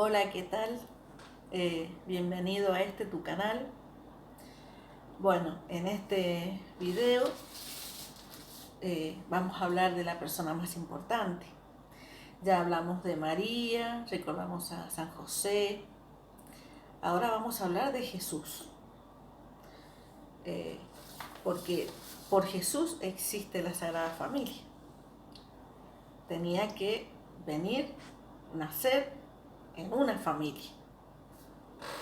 Hola, ¿qué tal? Bienvenido a tu canal. Bueno, en este video vamos a hablar de la persona más importante. Ya hablamos de María, recordamos a San José. Ahora vamos a hablar de Jesús. Eh, porque por Jesús existe la Sagrada Familia. Tenía que venir, nacer en una familia.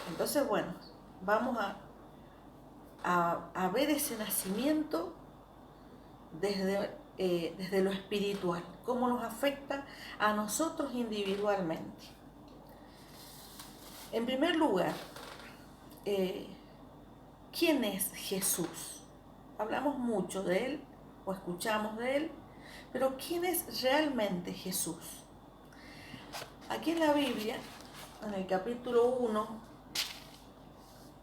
Entonces, bueno, vamos a ver ese nacimiento desde lo espiritual, cómo nos afecta a nosotros individualmente. En primer lugar, ¿quién es Jesús? Hablamos mucho de él o escuchamos de él, pero ¿quién es realmente Jesús? Aquí en la Biblia, en el capítulo 1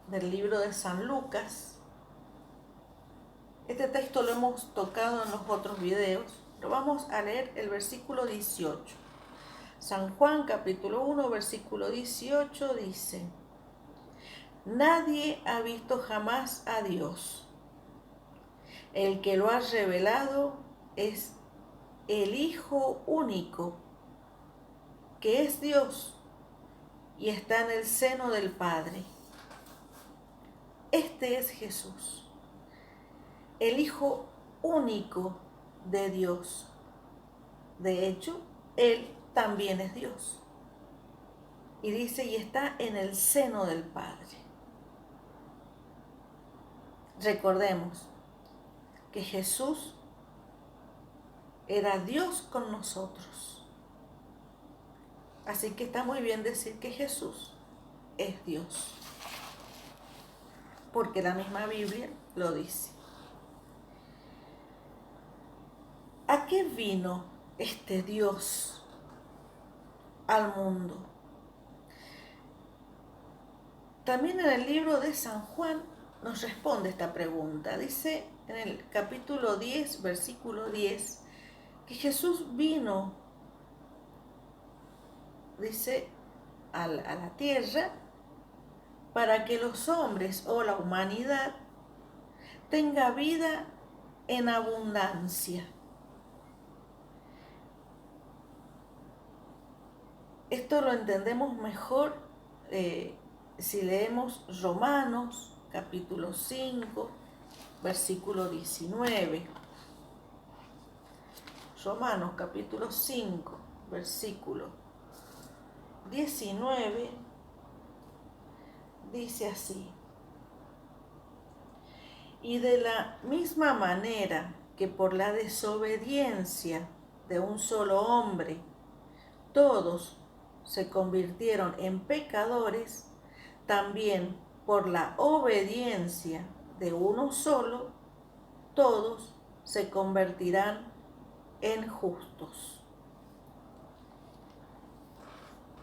del libro de San Lucas, este texto lo hemos tocado en los otros videos, pero vamos a leer el versículo 18. San Juan capítulo 1 versículo 18 dice: Nadie ha visto jamás a Dios. El que lo ha revelado es el Hijo único, que es Dios y está en el seno del Padre. Este es Jesús, el Hijo único de Dios. De hecho, Él también es Dios. Y dice, y está en el seno del Padre. Recordemos que Jesús era Dios con nosotros. Así que está muy bien decir que Jesús es Dios, porque la misma Biblia lo dice. ¿A qué vino este Dios al mundo? También en el libro de San Juan nos responde esta pregunta. Dice en el capítulo 10, versículo 10, que Jesús vino, dice, a la tierra para que los hombres o la humanidad tenga vida en abundancia. Esto lo entendemos mejor si leemos Romanos capítulo 5, versículo 19. Romanos capítulo 5, versículo 19, dice así: Y de la misma manera que por la desobediencia de un solo hombre todos se convirtieron en pecadores, también por la obediencia de uno solo, todos se convertirán en justos.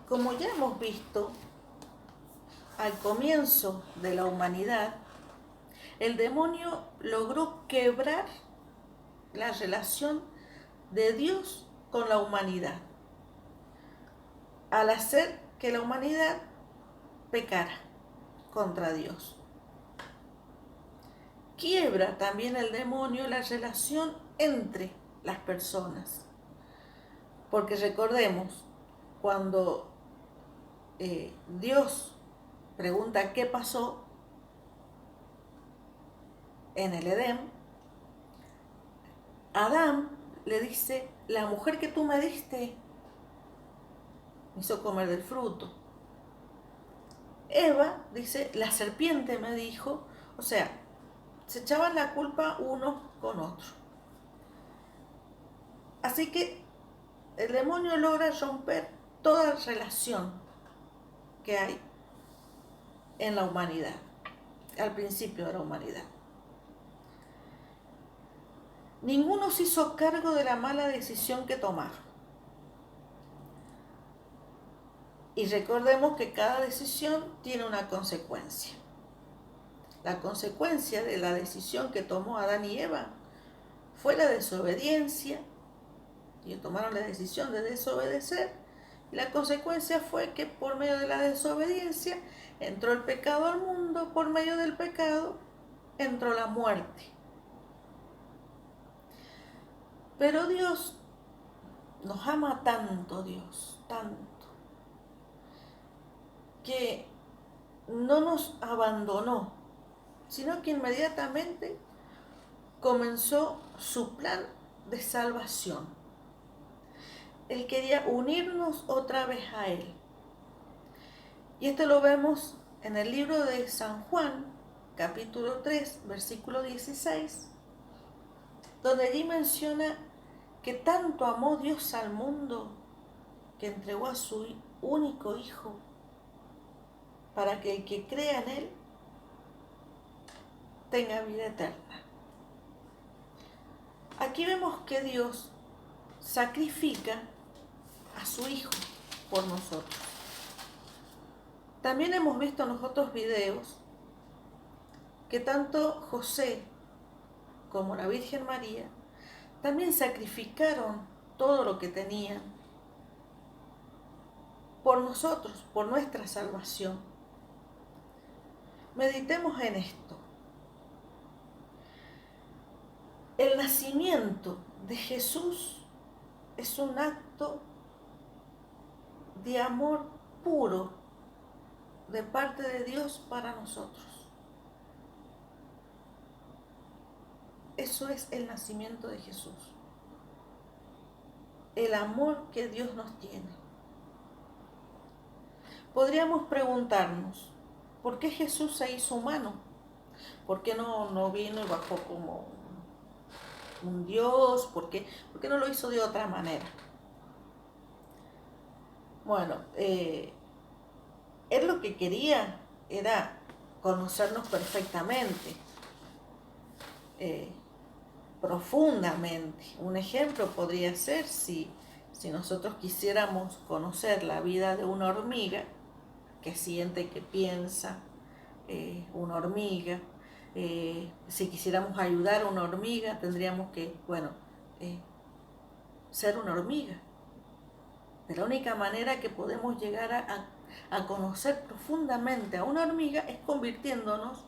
Como ya hemos visto, al comienzo de la humanidad, el demonio logró quebrar la relación de Dios con la humanidad, al hacer que la humanidad pecara contra Dios. Quiebra también el demonio la relación entre las personas. Porque recordemos, cuando Dios pregunta qué pasó en el Edén, Adán le dice, la mujer que tú me diste me hizo comer del fruto. Eva dice, la serpiente me dijo, o sea, se echaban la culpa uno con otro. Así que el demonio logra romper toda relación que hay en la humanidad, al principio de la humanidad. Ninguno se hizo cargo de la mala decisión que tomaron. Y recordemos que cada decisión tiene una consecuencia. La consecuencia de la decisión que tomó Adán y Eva fue la desobediencia. Ellos tomaron la decisión de desobedecer Y la consecuencia fue que por medio de la desobediencia entró el pecado al mundo, por medio del pecado entró la muerte. Pero Dios nos ama tanto, Dios, tanto, que no nos abandonó, sino que inmediatamente comenzó su plan de salvación. Él quería unirnos otra vez a Él. Y esto lo vemos en el libro de San Juan, capítulo 3, versículo 16, donde allí menciona que tanto amó Dios al mundo que entregó a su único Hijo para que el que crea en Él tenga vida eterna. Aquí vemos que Dios sacrifica a su Hijo por nosotros. También hemos visto en los otros videos que tanto José como la Virgen María también sacrificaron todo lo que tenían por nosotros, por nuestra salvación. Meditemos en esto. El nacimiento de Jesús es un acto de amor puro de parte de Dios para nosotros. Eso es el nacimiento de Jesús. El amor que Dios nos tiene. Podríamos preguntarnos, ¿por qué Jesús se hizo humano? ¿Por qué no vino y bajó como un Dios? ¿Por qué no lo hizo de otra manera? Bueno, Él lo que quería era conocernos perfectamente, profundamente. Un ejemplo podría ser si nosotros quisiéramos conocer la vida de una hormiga, que siente, que piensa, una hormiga. Si quisiéramos ayudar a una hormiga, tendríamos que, ser una hormiga. De la única manera que podemos llegar a conocer profundamente a una hormiga es convirtiéndonos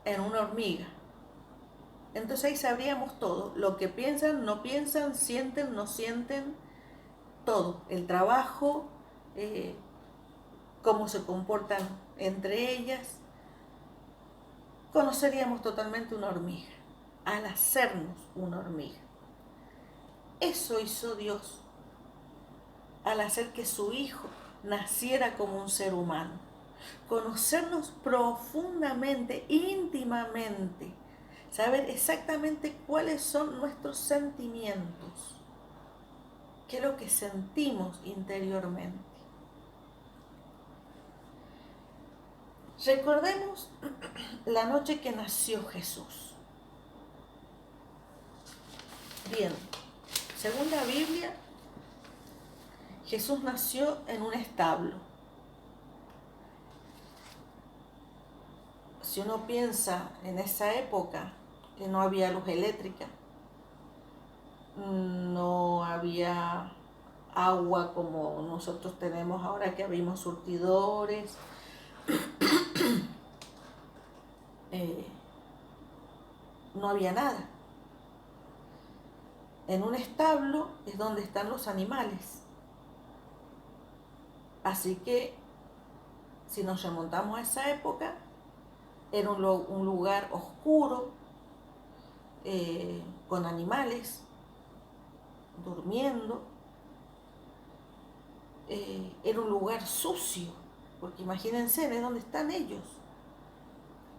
en una hormiga. Entonces ahí sabríamos todo, lo que piensan, no piensan, sienten, no sienten, todo, el trabajo, cómo se comportan entre ellas. Conoceríamos totalmente una hormiga, al hacernos una hormiga. Eso hizo Dios al hacer que su Hijo naciera como un ser humano. Conocernos profundamente, íntimamente, saber exactamente cuáles son nuestros sentimientos, qué es lo que sentimos interiormente. Recordemos la noche que nació Jesús. Bien, según la Biblia, Jesús nació en un establo. Si uno piensa en esa época, que no había luz eléctrica, no había agua como nosotros tenemos ahora, que abrimos surtidores, no había nada. En un establo es donde están los animales. Así que, si nos remontamos a esa época, era un lugar oscuro, con animales durmiendo. Era un lugar sucio, porque imagínense, ¿de dónde están ellos?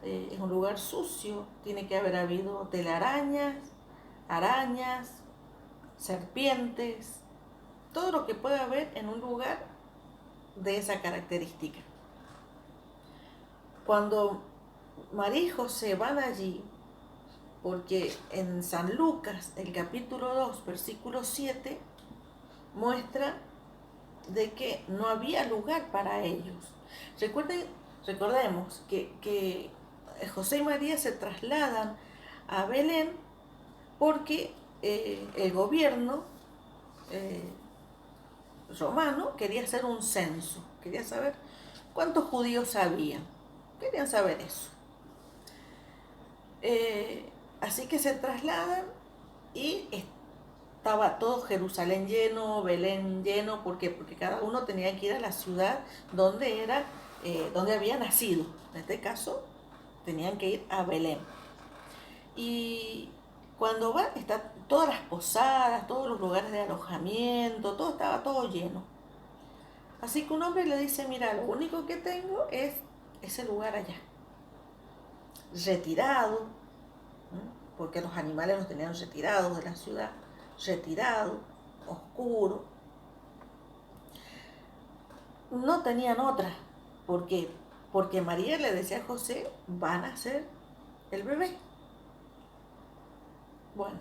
Es un lugar sucio, tiene que haber habido telarañas, arañas, serpientes, todo lo que pueda haber en un lugar de esa característica. Cuando María y José van allí, porque en San Lucas, el capítulo 2, versículo 7, muestra de que no había lugar para ellos. Recordemos que José y María se trasladan a Belén porque el gobierno romano quería hacer un censo, quería saber cuántos judíos había, querían saber eso. Así que se trasladan y estaba todo Jerusalén lleno, Belén lleno, ¿por qué? Porque cada uno tenía que ir a la ciudad donde donde había nacido. En este caso, tenían que ir a Belén. Y cuando van, están todas las posadas, todos los lugares de alojamiento, todo estaba todo lleno. Así que un hombre le dice, mira, lo único que tengo es ese lugar allá, retirado, porque los animales los tenían retirados de la ciudad, retirado, oscuro. No tenían otra, ¿por qué? Porque María le decía a José, van a nacer el bebé. Bueno,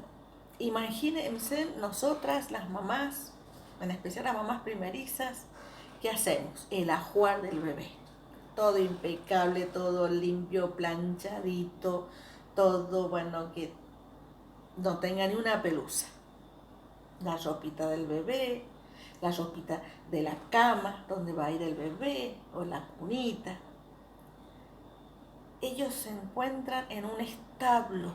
imagínense nosotras, las mamás, en especial las mamás primerizas, ¿qué hacemos? El ajuar del bebé. Todo impecable, todo limpio, planchadito, todo, bueno, que no tenga ni una pelusa. La ropita del bebé, la ropita de la cama donde va a ir el bebé o la cunita. Ellos se encuentran en un establo,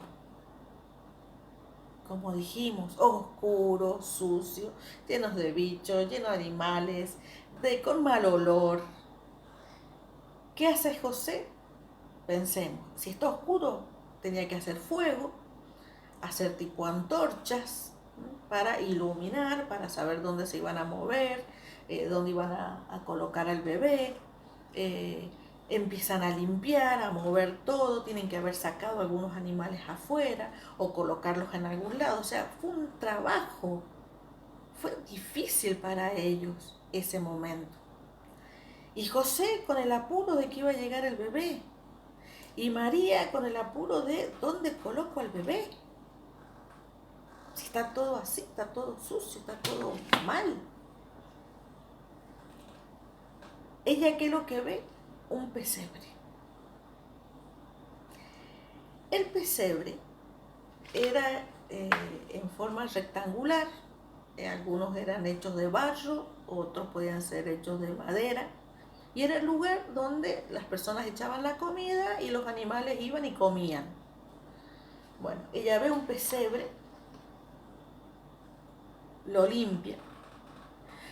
como dijimos, oscuro, sucio, llenos de bichos, llenos de animales, con mal olor. ¿Qué hace José? Pensemos, si está oscuro, tenía que hacer fuego, hacer tipo antorchas para iluminar, para saber dónde se iban a mover, dónde iban a colocar al bebé. Empiezan a limpiar, a mover todo, tienen que haber sacado algunos animales afuera o colocarlos en algún lado. O sea, fue un trabajo, fue difícil para ellos ese momento. Y José con el apuro de que iba a llegar el bebé. Y María con el apuro de dónde coloco al bebé. Si está todo así, está todo sucio, está todo mal. ¿Ella qué es lo que ve? Un pesebre. El pesebre era en forma rectangular, algunos eran hechos de barro, otros podían ser hechos de madera, y era el lugar donde las personas echaban la comida y los animales iban y comían. Bueno, ella ve un pesebre, lo limpia.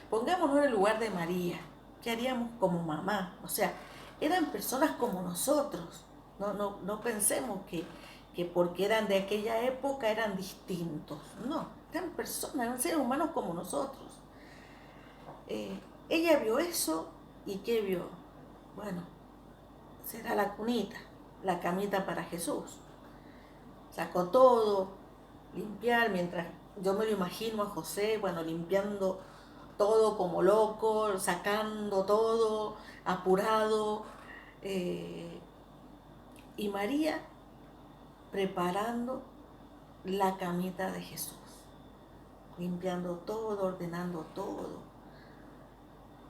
Pongámonos en el lugar de María. ¿Qué haríamos como mamá? O sea, eran personas como nosotros. No pensemos que porque eran de aquella época eran distintos. No, eran personas, eran seres humanos como nosotros. Ella vio eso y ¿qué vio? Bueno, será la cunita, la camita para Jesús. Sacó todo, limpiar, mientras yo me lo imagino a José, bueno, limpiando todo como loco, sacando todo, apurado, y María preparando la camita de Jesús, limpiando todo, ordenando todo.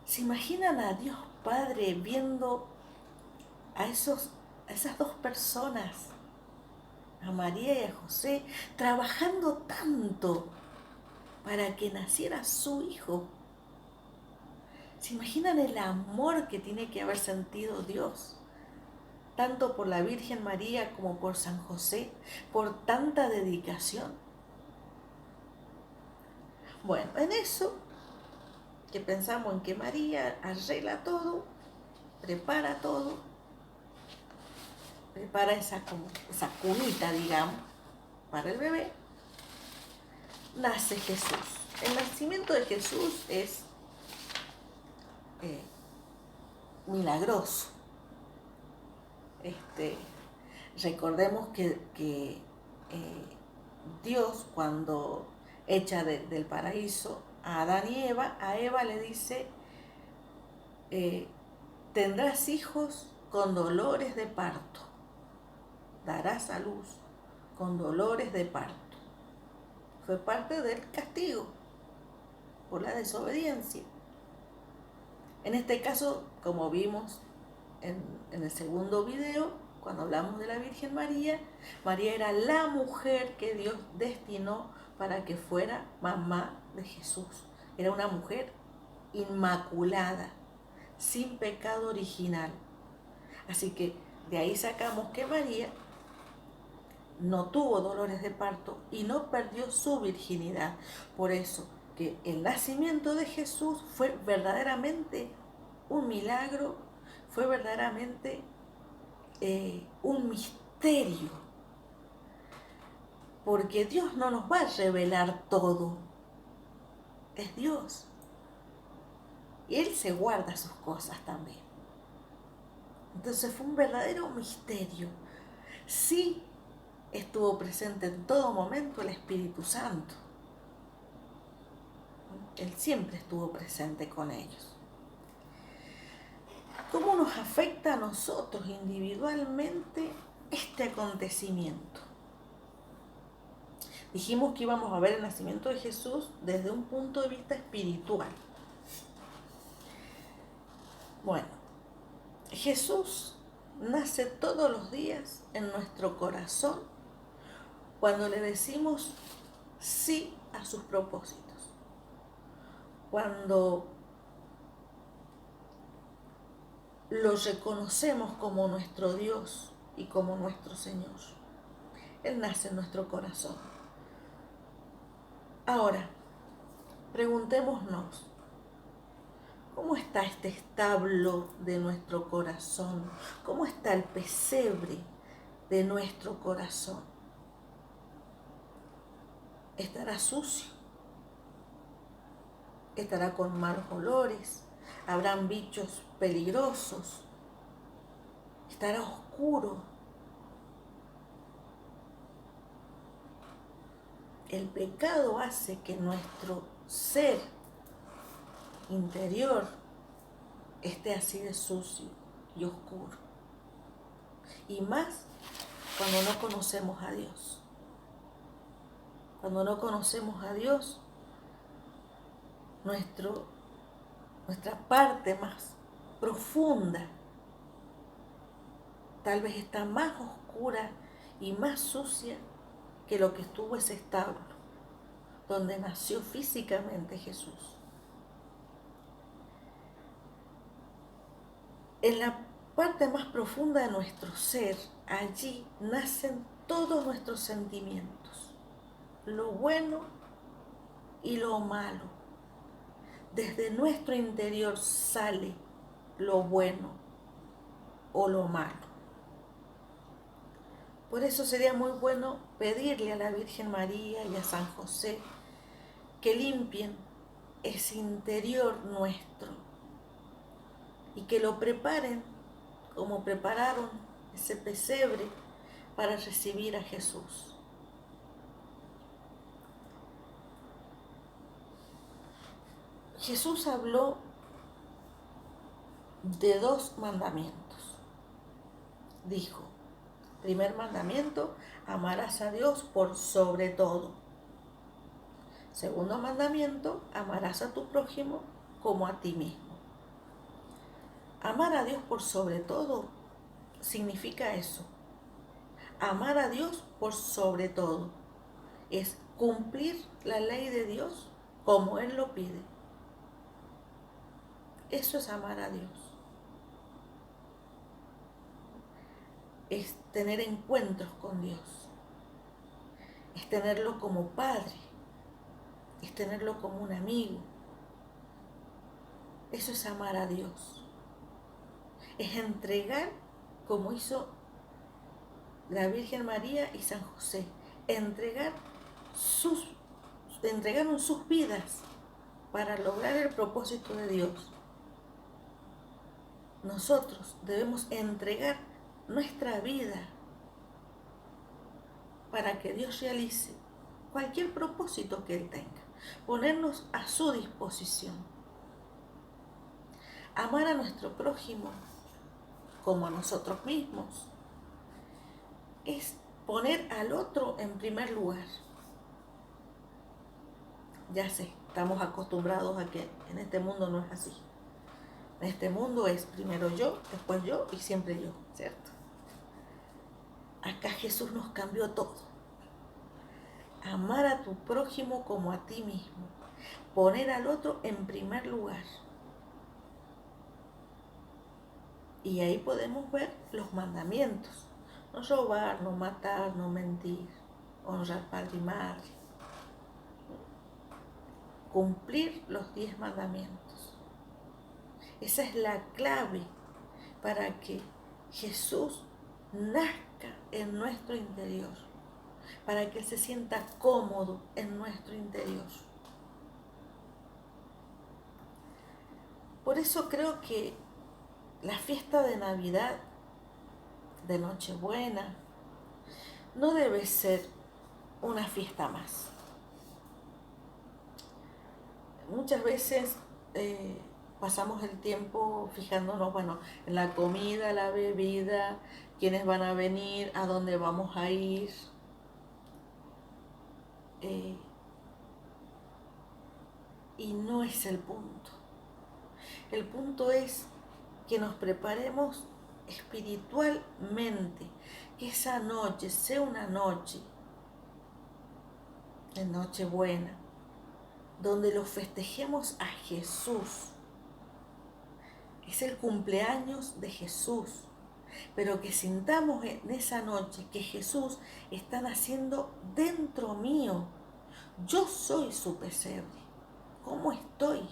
¿Se imaginan a Dios Padre viendo a esas dos personas, a María y a José, trabajando tanto para que naciera su hijo? ¿Se imaginan el amor que tiene que haber sentido Dios, tanto por la Virgen María como por San José, por tanta dedicación? Bueno, en eso que pensamos en que María arregla todo, prepara todo, prepara esa cunita, digamos, para el bebé, nace Jesús. El nacimiento de Jesús es milagroso. Recordemos que Dios, cuando echa del paraíso a Adán y Eva, a Eva le dice, tendrás hijos con dolores de parto, darás a luz con dolores de parto. Fue parte del castigo por la desobediencia. En este caso, como vimos en el segundo video, cuando hablamos de la Virgen María, María era la mujer que Dios destinó para que fuera mamá de Jesús. Era una mujer inmaculada, sin pecado original. Así que de ahí sacamos que María no tuvo dolores de parto y no perdió su virginidad. Por eso que el nacimiento de Jesús fue verdaderamente un milagro, fue verdaderamente un misterio, porque Dios no nos va a revelar todo, es Dios, y Él se guarda sus cosas también. Entonces fue un verdadero misterio. Sí estuvo presente en todo momento el Espíritu Santo, Él siempre estuvo presente con ellos. ¿Cómo nos afecta a nosotros individualmente este acontecimiento? Dijimos que íbamos a ver el nacimiento de Jesús desde un punto de vista espiritual. Bueno, Jesús nace todos los días en nuestro corazón cuando le decimos sí a sus propósitos. Cuando lo reconocemos como nuestro Dios y como nuestro Señor. Él nace en nuestro corazón. Ahora, preguntémonos, ¿cómo está este establo de nuestro corazón? ¿Cómo está el pesebre de nuestro corazón? ¿Estará sucio? ¿Estará con malos olores? ¿Habrán bichos peligrosos? ¿Estará oscuro? El pecado hace que nuestro ser interior esté así de sucio y oscuro. Y más cuando no conocemos a Dios. Cuando no conocemos a Dios, nuestra parte más profunda tal vez está más oscura y más sucia que lo que estuvo ese establo, donde nació físicamente Jesús. En la parte más profunda de nuestro ser, allí nacen todos nuestros sentimientos, lo bueno y lo malo. Desde nuestro interior sale lo bueno o lo malo. Por eso sería muy bueno pedirle a la Virgen María y a San José que limpien ese interior nuestro y que lo preparen como prepararon ese pesebre para recibir a Jesús. Jesús habló de 2 mandamientos. Dijo, primer mandamiento, amarás a Dios por sobre todo. Segundo mandamiento, amarás a tu prójimo como a ti mismo. Amar a Dios por sobre todo significa eso. Amar a Dios por sobre todo es cumplir la ley de Dios como Él lo pide. Eso es amar a Dios. Es tener encuentros con Dios. Es tenerlo como Padre. Es tenerlo como un amigo. Eso es amar a Dios. Es entregar, como hizo la Virgen María y San José, entregaron sus vidas para lograr el propósito de Dios. Nosotros debemos entregar nuestra vida para que Dios realice cualquier propósito que Él tenga, ponernos a su disposición. Amar a nuestro prójimo como a nosotros mismos es poner al otro en primer lugar. Ya sé, estamos acostumbrados a que en este mundo no es así. En este mundo es primero yo, después yo y siempre yo, ¿cierto? Acá Jesús nos cambió todo. Amar a tu prójimo como a ti mismo. Poner al otro en primer lugar. Y ahí podemos ver los mandamientos. No robar, no matar, no mentir, honrar padre y madre. Cumplir los 10 mandamientos. Esa es la clave para que Jesús nazca en nuestro interior, para que Él se sienta cómodo en nuestro interior. Por eso creo que la fiesta de Navidad, de Nochebuena, no debe ser una fiesta más. Muchas veces pasamos el tiempo fijándonos, bueno, en la comida, la bebida, quiénes van a venir, a dónde vamos a ir. Y no es el punto. El punto es que nos preparemos espiritualmente, que esa noche sea una noche de Nochebuena, donde lo festejemos a Jesús. Es el cumpleaños de Jesús, pero que sintamos en esa noche que Jesús está naciendo dentro mío. Yo soy su pesebre. ¿Cómo estoy?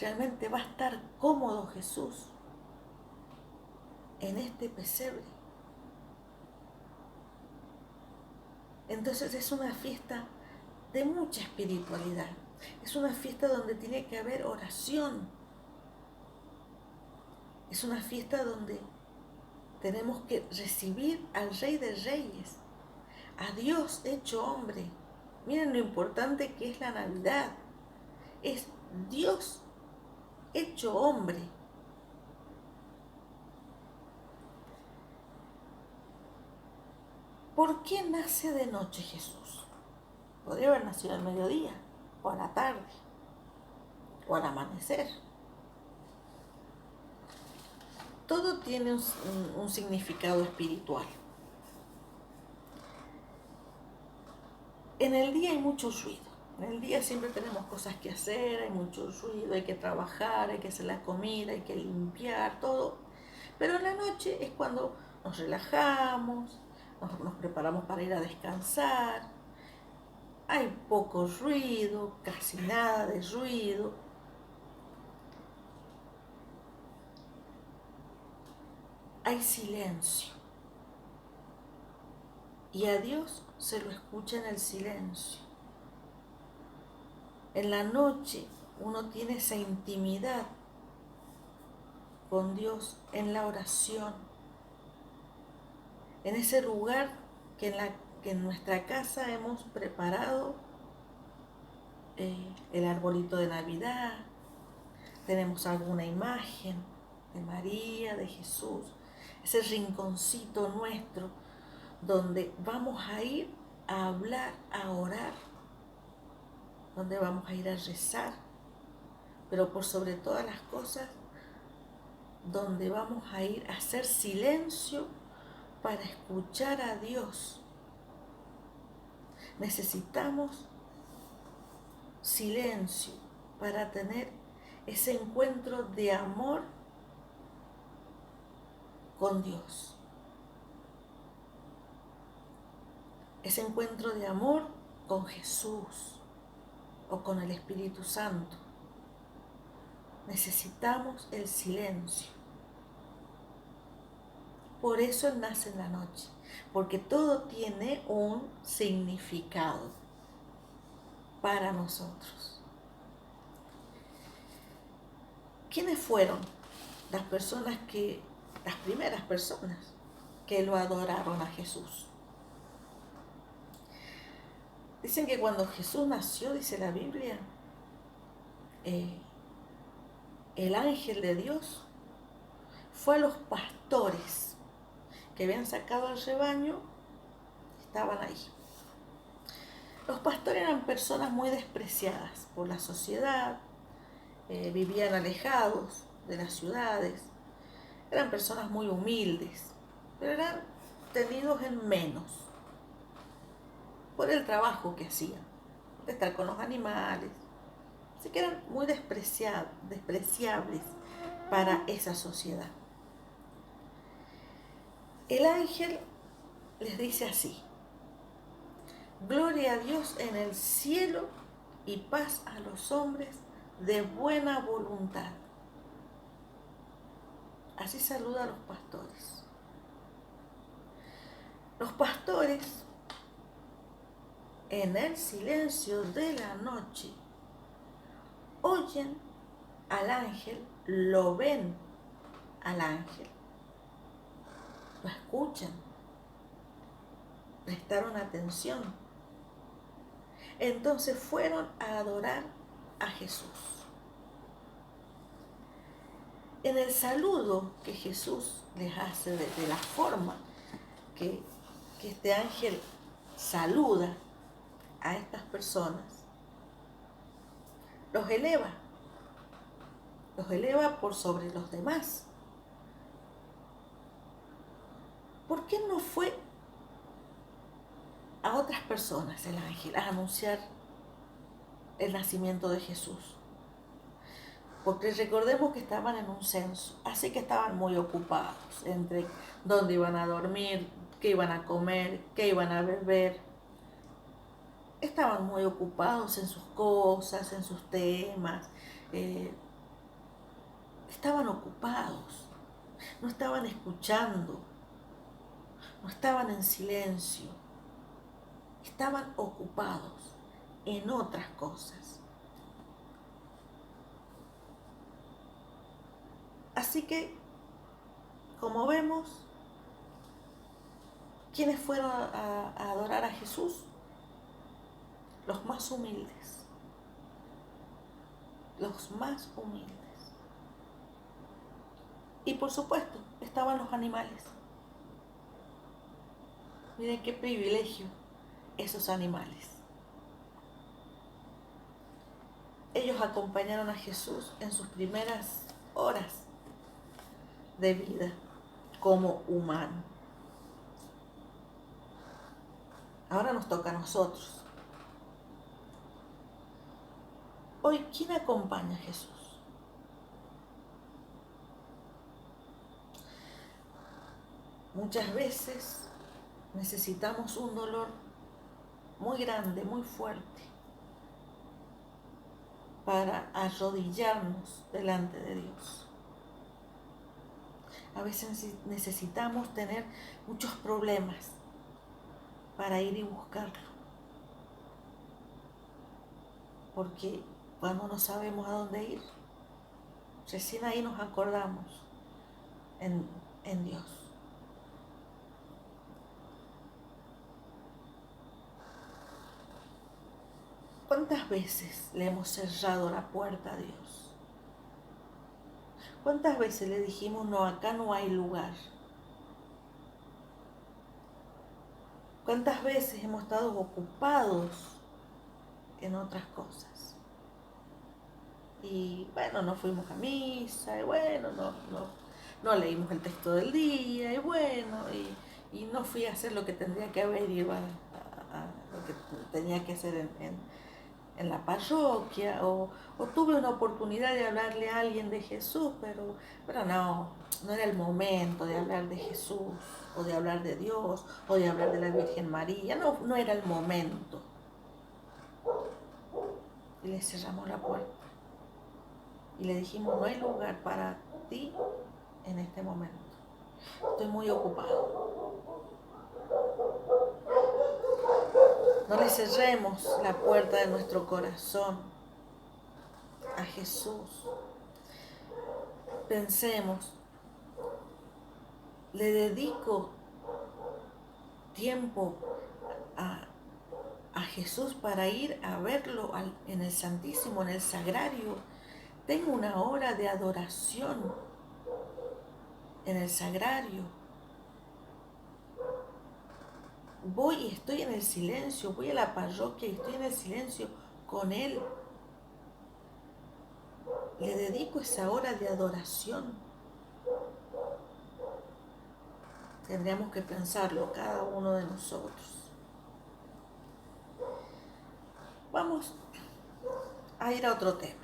¿Realmente va a estar cómodo Jesús en este pesebre? Entonces es una fiesta de mucha espiritualidad. Es una fiesta donde tiene que haber oración. Es una fiesta donde tenemos que recibir al Rey de Reyes, a Dios hecho hombre. Miren lo importante que es la Navidad. Es Dios hecho hombre. ¿Por qué nace de noche Jesús? Podría haber nacido al mediodía, o a la tarde, o al amanecer. Todo tiene un significado espiritual. En el día hay mucho ruido. En el día siempre tenemos cosas que hacer, hay mucho ruido, hay que trabajar, hay que hacer la comida, hay que limpiar, todo. Pero en la noche es cuando nos relajamos, nos preparamos para ir a descansar. Hay poco ruido, casi nada de ruido. Hay silencio. Y a Dios se lo escucha en el silencio. En la noche uno tiene esa intimidad con Dios en la oración, en ese lugar que en nuestra casa hemos preparado el arbolito de Navidad, tenemos alguna imagen de María, de Jesús, ese rinconcito nuestro donde vamos a ir a hablar, a orar, donde vamos a ir a rezar, pero por sobre todas las cosas, donde vamos a ir a hacer silencio para escuchar a Dios. Necesitamos silencio para tener ese encuentro de amor con Dios. Ese encuentro de amor con Jesús o con el Espíritu Santo. Necesitamos el silencio. Por eso Él nace en la noche, porque todo tiene un significado para nosotros. ¿Quiénes fueron las primeras personas que lo adoraron a Jesús? Dicen que cuando Jesús nació, dice la Biblia, el ángel de Dios fue a los pastores que habían sacado al rebaño, estaban ahí. Los pastores eran personas muy despreciadas por la sociedad, vivían alejados de las ciudades, eran personas muy humildes, pero eran tenidos en menos por el trabajo que hacían, de estar con los animales. Así que eran muy despreciables para esa sociedad. El ángel les dice así: gloria a Dios en el cielo y paz a los hombres de buena voluntad. Así saluda a los pastores. Los pastores, en el silencio de la noche, oyen al ángel, lo ven al ángel, lo escuchan, prestaron atención. Entonces fueron a adorar a Jesús. En el saludo que Jesús les hace, de la forma que este ángel saluda a estas personas, los eleva por sobre los demás. ¿Por qué no fue a otras personas el ángel a anunciar el nacimiento de Jesús? Porque recordemos que estaban en un censo, así que estaban muy ocupados entre dónde iban a dormir, qué iban a comer, qué iban a beber. Estaban muy ocupados en sus cosas, en sus temas. Estaban ocupados, no estaban escuchando, no estaban en silencio, estaban ocupados en otras cosas. Así que, como vemos, ¿quiénes fueron a adorar a Jesús? Los más humildes. Los más humildes. Y por supuesto, estaban los animales. Miren qué privilegio esos animales. Ellos acompañaron a Jesús en sus primeras horas de vida como humano. Ahora nos toca a nosotros. Hoy, ¿quién acompaña a Jesús? Muchas veces necesitamos un dolor muy grande, muy fuerte, para arrodillarnos delante de Dios. A veces necesitamos tener muchos problemas para ir y buscarlo. Porque cuando no sabemos a dónde ir, recién ahí nos acordamos en Dios. ¿Cuántas veces le hemos cerrado la puerta a Dios? ¿Cuántas veces le dijimos, no, acá no hay lugar? ¿Cuántas veces hemos estado ocupados en otras cosas? Y bueno, no fuimos a misa, y bueno, no leímos el texto del día, y bueno, y no fui a hacer lo que tendría que haber, iba a lo que tenía que hacer en la parroquia, o tuve una oportunidad de hablarle a alguien de Jesús, pero no era el momento de hablar de Jesús, o de hablar de Dios, o de hablar de la Virgen María, no era el momento. Y le cerramos la puerta. Y le dijimos, no hay lugar para ti en este momento. Estoy muy ocupado. No le cerremos la puerta de nuestro corazón a Jesús. Pensemos, le dedico tiempo a Jesús para ir a verlo en el Santísimo, en el Sagrario. Tengo una hora de adoración en el Sagrario. Voy y estoy en el silencio, voy a la parroquia y estoy en el silencio con Él. Le dedico esa hora de adoración. Tendríamos que pensarlo cada uno de nosotros. Vamos a ir a otro tema.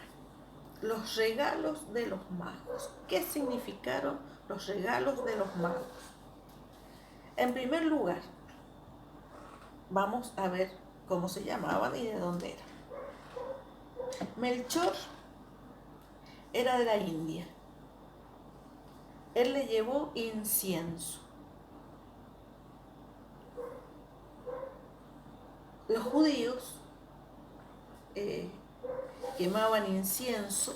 Los regalos de los magos. ¿Qué significaron los regalos de los magos? En primer lugar, vamos a ver cómo se llamaban y de dónde eran. Melchor era de la India. Él le llevó incienso. Los judíos quemaban incienso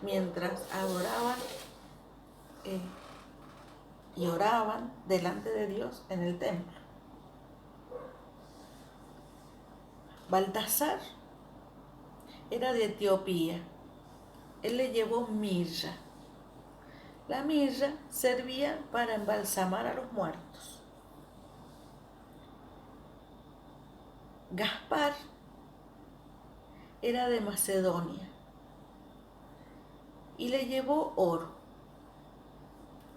mientras adoraban y oraban delante de Dios en el templo. Baltasar era de Etiopía. Él le llevó mirra. La mirra servía para embalsamar a los muertos. Gaspar era de Macedonia y le llevó oro.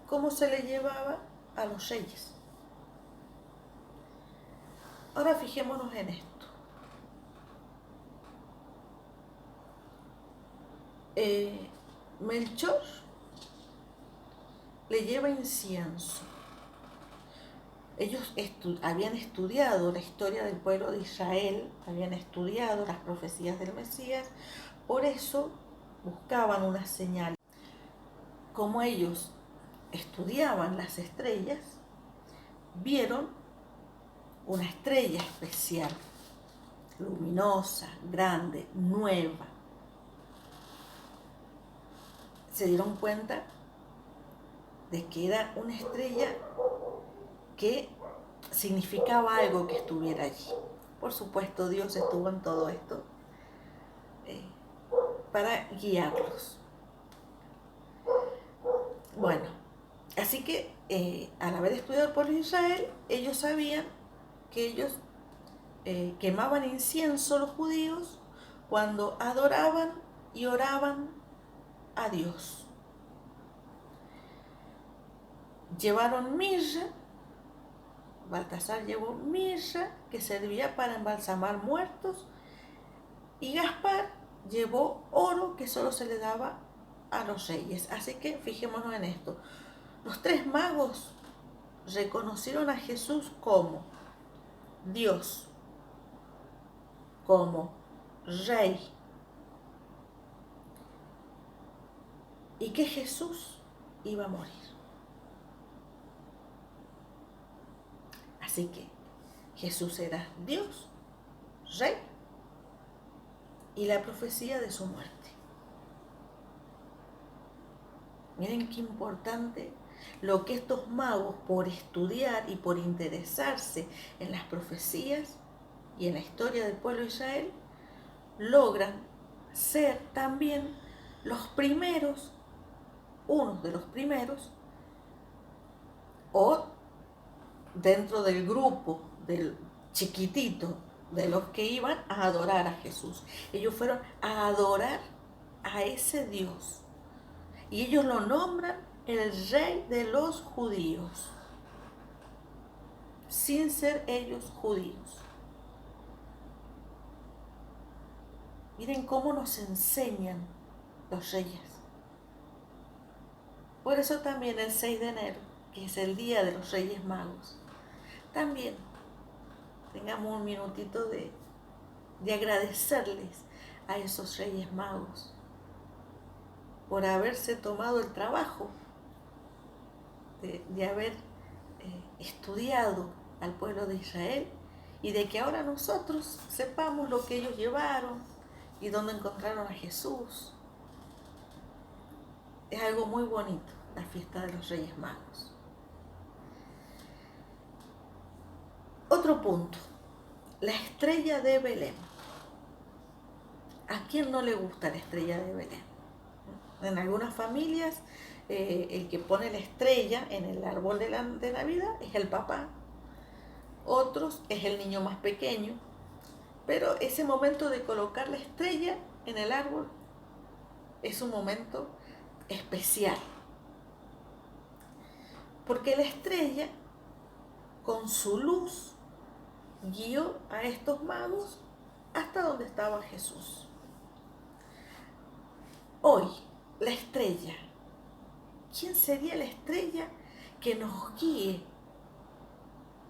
¿Cómo se le llevaba a los reyes? Ahora fijémonos en esto. Melchor le lleva incienso. Ellos habían estudiado la historia del pueblo de Israel, habían estudiado las profecías del Mesías, por eso buscaban una señal. Como ellos estudiaban las estrellas, vieron una estrella especial, luminosa, grande, nueva. Se dieron cuenta de que era una estrella que significaba algo que estuviera allí. Por supuesto, Dios estuvo en todo esto para guiarlos. Bueno, así que al haber estudiado el pueblo de Israel, ellos sabían que ellos quemaban incienso, los judíos, cuando adoraban y oraban a Dios. Llevaron mirra. Baltasar llevó mirra, que servía para embalsamar muertos, y Gaspar llevó oro, que solo se le daba a los reyes. Así que fijémonos en esto. Los tres magos reconocieron a Jesús como Dios, como Rey, y que Jesús iba a morir. Así que Jesús era Dios, Rey, y la profecía de su muerte. Miren qué importante lo que estos magos, por estudiar y por interesarse en las profecías y en la historia del pueblo de Israel, logran ser también los primeros, unos de los primeros, o dentro del grupo del chiquitito de los que iban a adorar a Jesús. Ellos fueron a adorar a ese Dios. Y ellos lo nombran el Rey de los judíos, sin ser ellos judíos. Miren cómo nos enseñan los reyes. Por eso también el 6 de enero, que es el día de los Reyes Magos, también tengamos un minutito de agradecerles a esos Reyes Magos por haberse tomado el trabajo de haber estudiado al pueblo de Israel y de que ahora nosotros sepamos lo que ellos llevaron y dónde encontraron a Jesús. Es algo muy bonito, la fiesta de los Reyes Magos. Otro punto, la estrella de Belén. ¿A quién no le gusta la estrella de Belén? En algunas familias, el que pone la estrella en el árbol de Navidad es el papá. Otros es el niño más pequeño. Pero ese momento de colocar la estrella en el árbol es un momento especial. Porque la estrella, con su luz, guió a estos magos hasta donde estaba Jesús. Hoy, la estrella. ¿Quién sería la estrella que nos guíe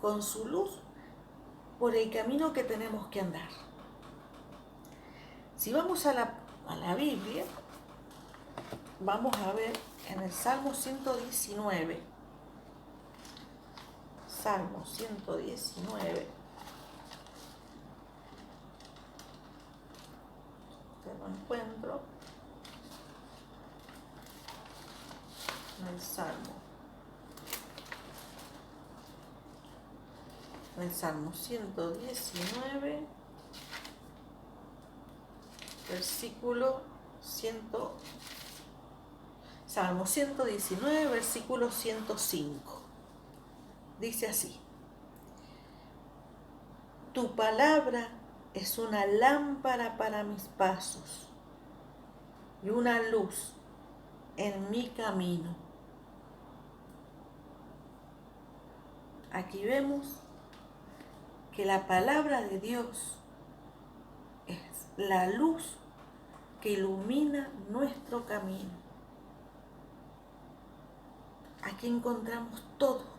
con su luz por el camino que tenemos que andar. Si vamos a la Biblia, vamos a ver en el Salmo 119. Salmo 119. Lo encuentro en el Salmo 119, versículo 100, Salmo 119, versículo 105. Dice así: tu palabra es una lámpara para mis pasos y una luz en mi camino. Aquí vemos que la palabra de Dios es la luz que ilumina nuestro camino. Aquí encontramos todo.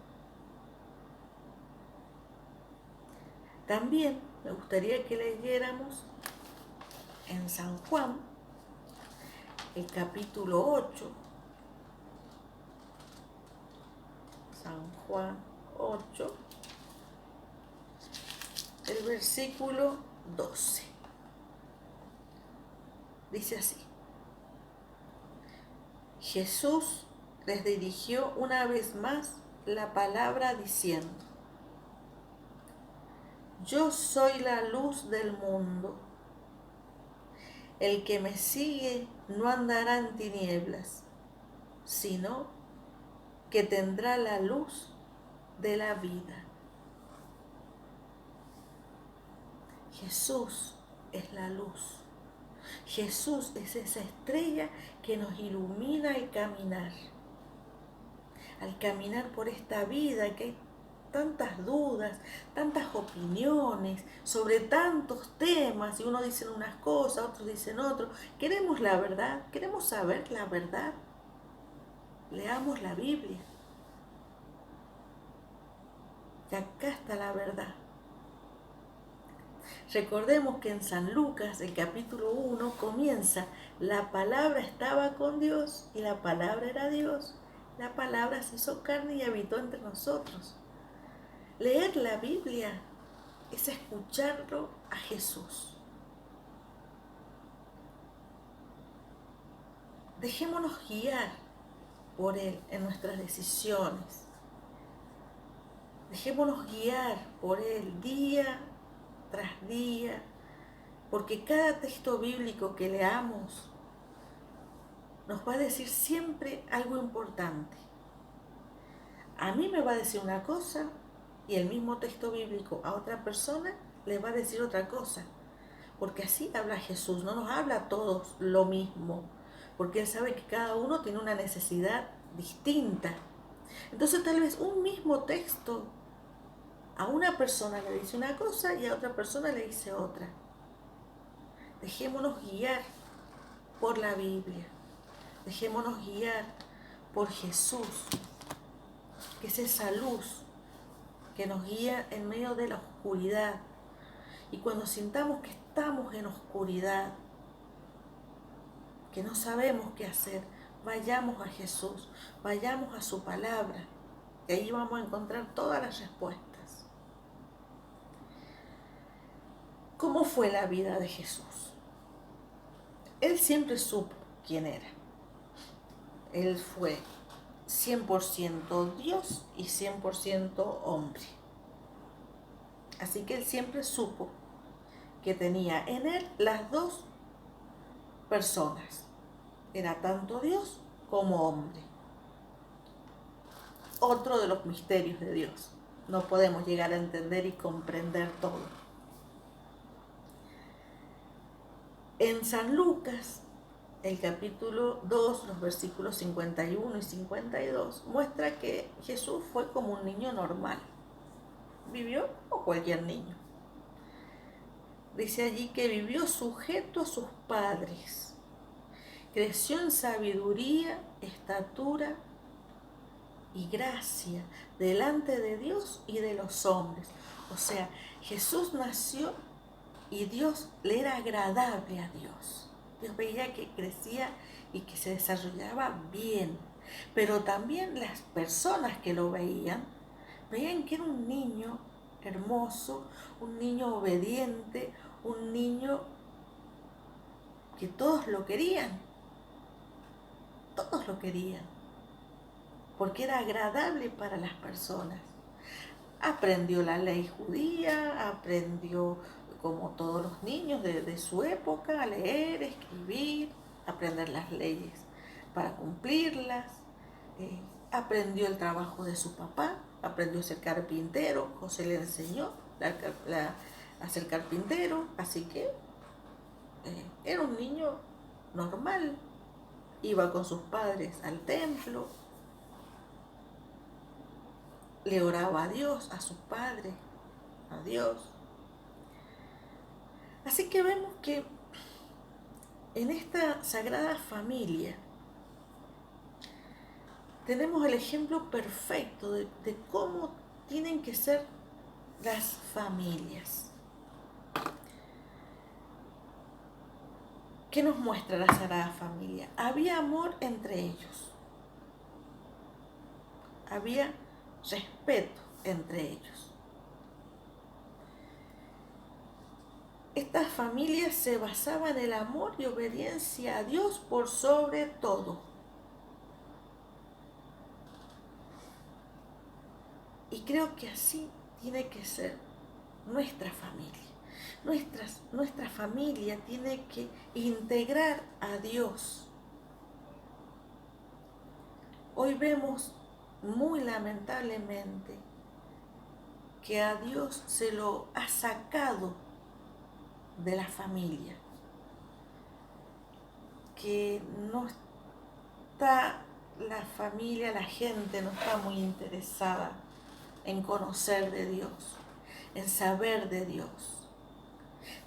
También me gustaría que leyéramos en San Juan, el capítulo 8, San Juan 8, el versículo 12. Dice así: Jesús les dirigió una vez más la palabra diciendo: yo soy la luz del mundo. El que me sigue no andará en tinieblas, sino que tendrá la luz de la vida. Jesús es la luz. Jesús es esa estrella que nos ilumina al caminar. Al caminar por esta vida que hay tantas dudas, tantas opiniones sobre tantos temas, y unos dicen unas cosas, otros dicen otro. Queremos la verdad, queremos saber la verdad. Leamos la Biblia. Y acá está la verdad. Recordemos que en San Lucas, el capítulo 1, comienza: la palabra estaba con Dios y la palabra era Dios. La palabra se hizo carne y habitó entre nosotros. Leer la Biblia es escucharlo a Jesús. Dejémonos guiar por Él en nuestras decisiones. Dejémonos guiar por Él día tras día, porque cada texto bíblico que leamos nos va a decir siempre algo importante. A mí me va a decir una cosa y el mismo texto bíblico a otra persona le va a decir otra cosa, porque así habla Jesús, no nos habla a todos lo mismo, porque Él sabe que cada uno tiene una necesidad distinta. Entonces tal vez un mismo texto a una persona le dice una cosa y a otra persona le dice otra. Dejémonos guiar por la Biblia. Dejémonos guiar por Jesús, que es esa luz que nos guía en medio de la oscuridad. Y cuando sintamos que estamos en oscuridad, que no sabemos qué hacer, vayamos a Jesús, vayamos a su palabra, y ahí vamos a encontrar todas las respuestas. ¿Cómo fue la vida de Jesús? Él siempre supo quién era. Él fue 100% Dios y 100% hombre. Así que Él siempre supo que tenía en Él las dos personas. Era tanto Dios como hombre. Otro de los misterios de Dios. No podemos llegar a entender y comprender todo. En San Lucas, el capítulo 2, los versículos 51 y 52, muestra que Jesús fue como un niño normal. Vivió como cualquier niño. Dice allí que vivió sujeto a sus padres. Creció en sabiduría, estatura y gracia delante de Dios y de los hombres. O sea, Jesús nació y Dios le era agradable a Dios. Dios veía que crecía y que se desarrollaba bien. Pero también las personas que lo veían que era un niño hermoso, un niño obediente, un niño que todos lo querían, porque era agradable para las personas. Aprendió la ley judía, aprendió como todos los niños de su época a leer, escribir, aprender las leyes para cumplirlas. Aprendió el trabajo de su papá, aprendió a ser carpintero, José le enseñó a ser carpintero, así que era un niño normal, iba con sus padres al templo, le oraba a Dios, a sus padres, a Dios. Así que vemos que en esta sagrada familia tenemos el ejemplo perfecto de cómo tienen que ser las familias. ¿Qué nos muestra la Sagrada Familia? Había amor entre ellos. Había respeto entre ellos. Esta familia se basaba en el amor y obediencia a Dios por sobre todo. Y creo que así tiene que ser nuestra familia. Nuestra familia tiene que integrar a Dios. Hoy vemos muy lamentablemente que a Dios se lo ha sacado de la familia, que no está la familia, la gente no está muy interesada en conocer de Dios, en saber de Dios.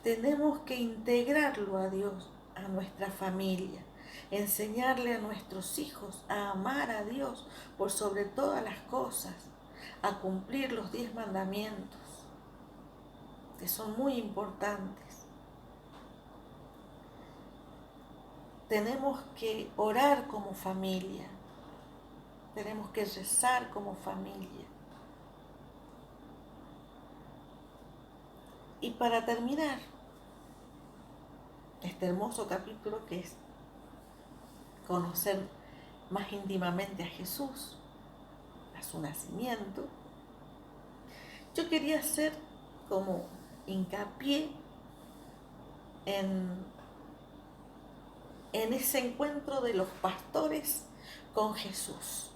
Tenemos que integrarlo a Dios, a nuestra familia, enseñarle a nuestros hijos a amar a Dios por sobre todas las cosas, a cumplir los 10 mandamientos, que son muy importantes. Tenemos que orar como familia, tenemos que rezar como familia. Y para terminar este hermoso capítulo que es conocer más íntimamente a Jesús, a su nacimiento, yo quería hacer como hincapié en ese encuentro de los pastores con Jesús,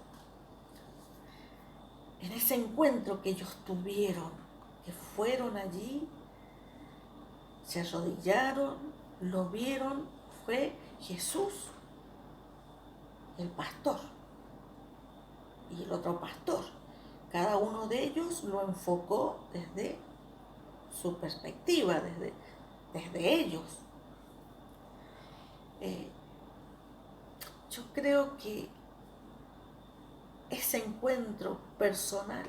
en ese encuentro que ellos tuvieron, que fueron allí, se arrodillaron, lo vieron, fue Jesús, el pastor, y el otro pastor. Cada uno de ellos lo enfocó desde su perspectiva, desde ellos. Yo creo que ese encuentro personal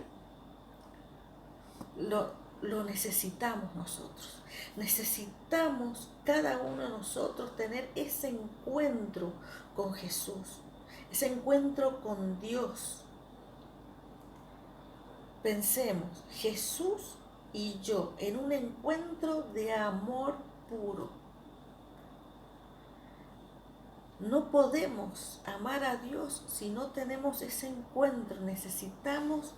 lo necesitamos nosotros. Necesitamos cada uno de nosotros tener ese encuentro con Jesús, ese encuentro con Dios. Pensemos, Jesús y yo en un encuentro de amor puro. No podemos amar a Dios si no tenemos ese encuentro. Necesitamos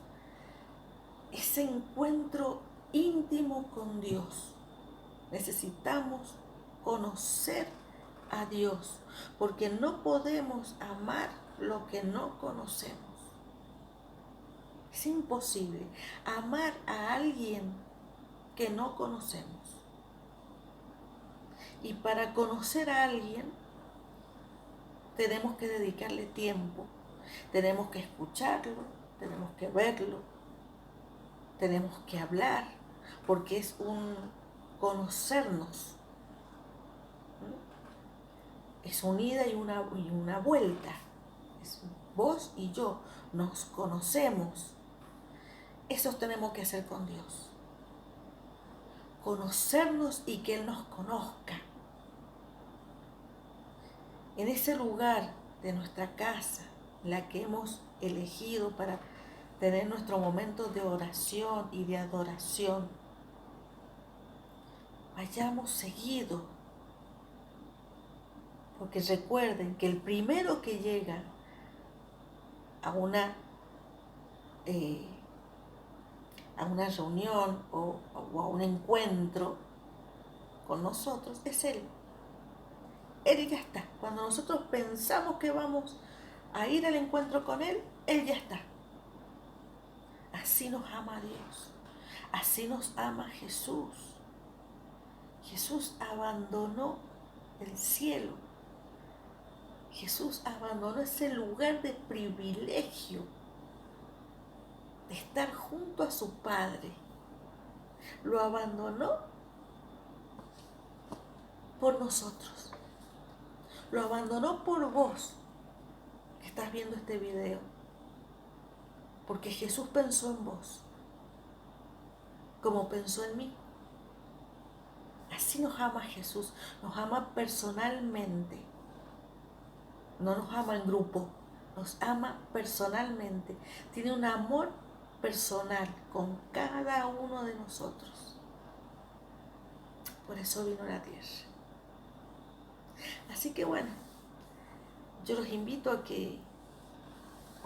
ese encuentro íntimo con Dios. Necesitamos conocer a Dios, porque no podemos amar lo que no conocemos. Es imposible amar a alguien que no conocemos. Y para conocer a alguien tenemos que dedicarle tiempo, tenemos que escucharlo, tenemos que verlo, tenemos que hablar, porque es un conocernos. Es una ida y una vuelta. vos y yo nos conocemos, eso tenemos que hacer con Dios. Conocernos y que Él nos conozca. En ese lugar de nuestra casa, la que hemos elegido para tener nuestro momento de oración y de adoración, vayamos seguido, porque recuerden que el primero que llega a una reunión o a un encuentro con nosotros es Él. Él ya está. Cuando nosotros pensamos que vamos a ir al encuentro con Él, Él ya está. Así nos ama Dios. Así nos ama Jesús. Jesús abandonó el cielo. Jesús abandonó ese lugar de privilegio de estar junto a su Padre. Lo abandonó por nosotros. Lo abandonó por vos que estás viendo este video. Porque Jesús pensó en vos, como pensó en mí. Así nos ama Jesús, nos ama personalmente. No nos ama en grupo, nos ama personalmente. Tiene un amor personal con cada uno de nosotros. Por eso vino a la tierra. Así que bueno, yo los invito a que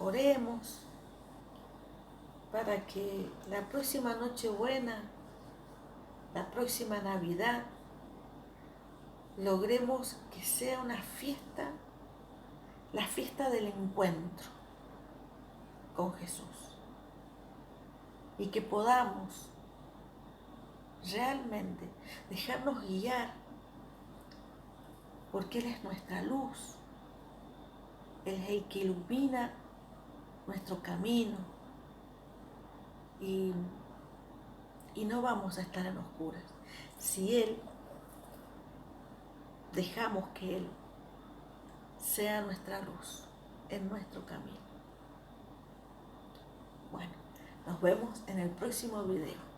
oremos para que la próxima Nochebuena, la próxima Navidad, logremos que sea una fiesta, la fiesta del encuentro con Jesús. Y que podamos realmente dejarnos guiar, porque Él es nuestra luz. Él es el que ilumina nuestro camino. Y no vamos a estar en oscuras. Si dejamos que Él sea nuestra luz en nuestro camino. Bueno, nos vemos en el próximo video.